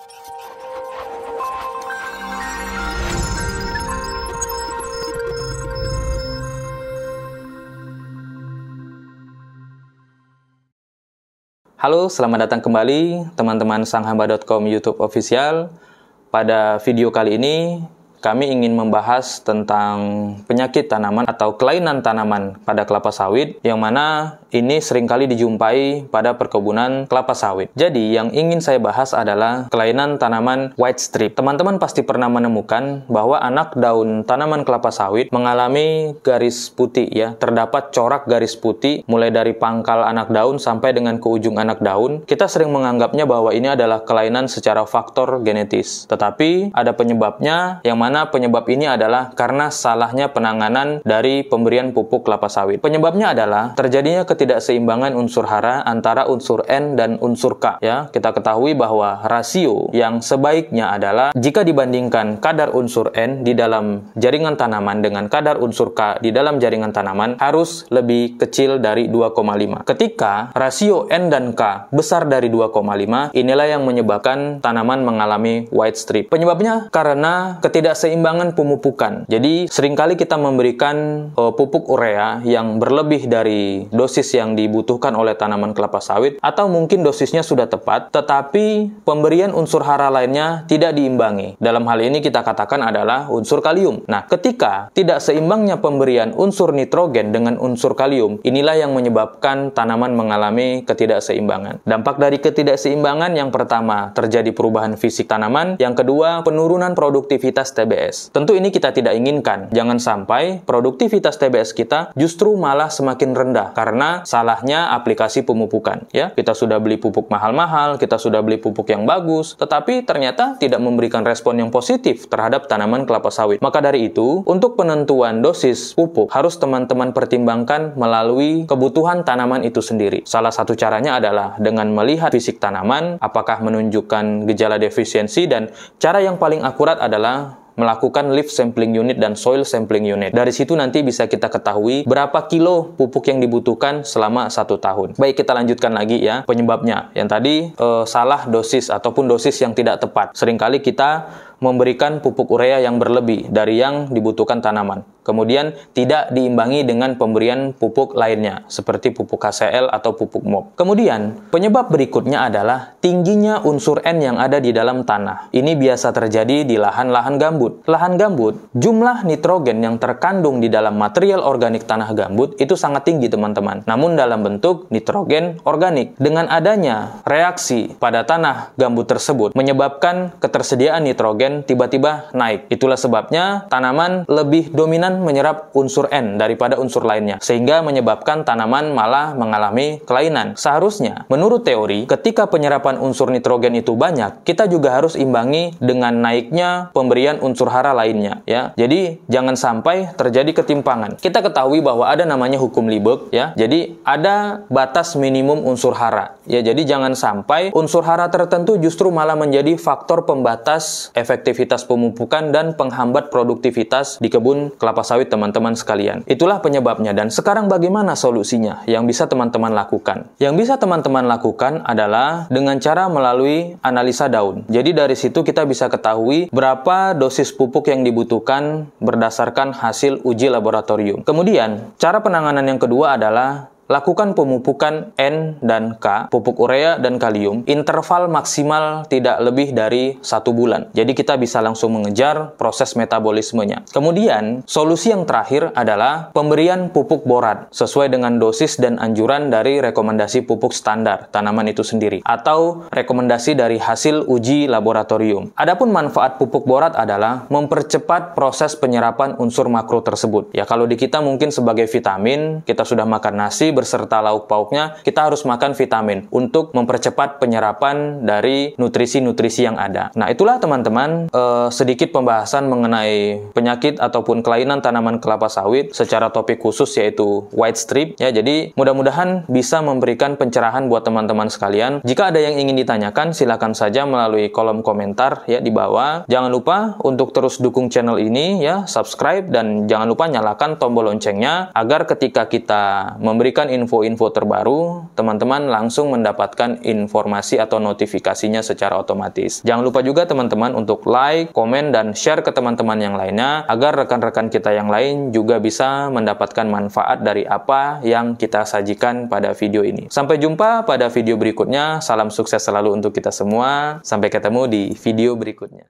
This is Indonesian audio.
Halo, selamat datang kembali teman-teman sanghamba.com YouTube official. Pada video kali ini kami ingin membahas tentang penyakit tanaman atau kelainan tanaman pada kelapa sawit, yang mana ini seringkali dijumpai pada perkebunan kelapa sawit. Jadi, yang ingin saya bahas adalah kelainan tanaman white strip. Teman-teman pasti pernah menemukan bahwa anak daun tanaman kelapa sawit mengalami garis putih ya, terdapat corak garis putih mulai dari pangkal anak daun sampai dengan ke ujung anak daun. Kita sering menganggapnya bahwa ini adalah kelainan secara faktor genetis. Tetapi ada penyebabnya, yang mana penyebab ini adalah karena salahnya penanganan dari pemberian pupuk kelapa sawit. Penyebabnya adalah terjadinya ketidakseimbangan unsur hara antara unsur N dan unsur K. Ya, kita ketahui bahwa rasio yang sebaiknya adalah jika dibandingkan kadar unsur N di dalam jaringan tanaman dengan kadar unsur K di dalam jaringan tanaman harus lebih kecil dari 2,5. Ketika rasio N dan K besar dari 2,5, inilah yang menyebabkan tanaman mengalami white strip. Penyebabnya karena ketidakseimbangan pemupukan. Jadi seringkali kita memberikan pupuk urea yang berlebih dari dosis yang dibutuhkan oleh tanaman kelapa sawit, atau mungkin dosisnya sudah tepat, tetapi pemberian unsur hara lainnya tidak diimbangi. Dalam hal ini kita katakan adalah unsur kalium. Nah, ketika tidak seimbangnya pemberian unsur nitrogen dengan unsur kalium, inilah yang menyebabkan tanaman mengalami ketidakseimbangan. Dampak dari ketidakseimbangan yang pertama, terjadi perubahan fisik tanaman, yang kedua, penurunan produktivitas TBS. Tentu ini kita tidak inginkan. Jangan sampai produktivitas TBS kita justru malah semakin rendah karena salahnya aplikasi pemupukan. Ya, kita sudah beli pupuk mahal-mahal, kita sudah beli pupuk yang bagus, tetapi ternyata tidak memberikan respon yang positif terhadap tanaman kelapa sawit. Maka dari itu, untuk penentuan dosis pupuk harus teman-teman pertimbangkan melalui kebutuhan tanaman itu sendiri. Salah satu caranya adalah dengan melihat fisik tanaman, apakah menunjukkan gejala defisiensi, dan cara yang paling akurat adalah melakukan leaf sampling unit dan soil sampling unit. Dari situ nanti bisa kita ketahui berapa kilo pupuk yang dibutuhkan selama 1 tahun. Baik, kita lanjutkan lagi ya penyebabnya. Yang tadi salah dosis ataupun dosis yang tidak tepat. Seringkali kita memberikan pupuk urea yang berlebih dari yang dibutuhkan tanaman. Kemudian tidak diimbangi dengan pemberian pupuk lainnya, seperti pupuk HCl atau pupuk MOP. Kemudian, penyebab berikutnya adalah tingginya unsur N yang ada di dalam tanah. Ini biasa terjadi di lahan-lahan gambut. Lahan gambut, jumlah nitrogen yang terkandung di dalam material organik tanah gambut itu sangat tinggi, teman-teman. Namun dalam bentuk nitrogen organik. Dengan adanya reaksi pada tanah gambut tersebut, menyebabkan ketersediaan nitrogen tiba-tiba naik. Itulah sebabnya tanaman lebih dominan menyerap unsur N daripada unsur lainnya, sehingga menyebabkan tanaman malah mengalami kelainan. Seharusnya, menurut teori, ketika penyerapan unsur nitrogen itu banyak, kita juga harus imbangi dengan naiknya pemberian unsur hara lainnya, ya. Jadi, jangan sampai terjadi ketimpangan. Kita ketahui bahwa ada namanya hukum Lieberg, ya. Jadi, ada batas minimum unsur hara, ya. Jadi, jangan sampai unsur hara tertentu justru malah menjadi faktor pembatas efektivitas pemupukan dan penghambat produktivitas di kebun kelapa sawit, teman-teman sekalian. Itulah penyebabnya. Dan sekarang bagaimana solusinya yang bisa teman-teman lakukan? Yang bisa teman-teman lakukan adalah dengan cara melalui analisa daun. Jadi dari situ kita bisa ketahui berapa dosis pupuk yang dibutuhkan berdasarkan hasil uji laboratorium. Kemudian, cara penanganan yang kedua adalah lakukan pemupukan N dan K, pupuk urea dan kalium, interval maksimal tidak lebih dari 1 bulan. Jadi kita bisa langsung mengejar proses metabolismenya. Kemudian, solusi yang terakhir adalah pemberian pupuk borat sesuai dengan dosis dan anjuran dari rekomendasi pupuk standar tanaman itu sendiri, atau rekomendasi dari hasil uji laboratorium. Adapun manfaat pupuk borat adalah mempercepat proses penyerapan unsur makro tersebut. Ya, kalau di kita mungkin sebagai vitamin, kita sudah makan nasi berserta lauk pauknya, kita harus makan vitamin untuk mempercepat penyerapan dari nutrisi-nutrisi yang ada. Nah, itulah teman-teman sedikit pembahasan mengenai penyakit ataupun kelainan tanaman kelapa sawit secara topik khusus, yaitu white strip. Ya, jadi mudah-mudahan bisa memberikan pencerahan buat teman-teman sekalian. Jika ada yang ingin ditanyakan, silakan saja melalui kolom komentar ya di bawah. Jangan lupa untuk terus dukung channel ini ya, subscribe, dan jangan lupa nyalakan tombol loncengnya agar ketika kita memberikan menunjukkan info-info terbaru, teman-teman langsung mendapatkan informasi atau notifikasinya secara otomatis. Jangan lupa juga teman-teman untuk like, komen, dan share ke teman-teman yang lainnya agar rekan-rekan kita yang lain juga bisa mendapatkan manfaat dari apa yang kita sajikan pada video ini. Sampai jumpa pada video berikutnya. Salam sukses selalu untuk kita semua. Sampai ketemu di video berikutnya.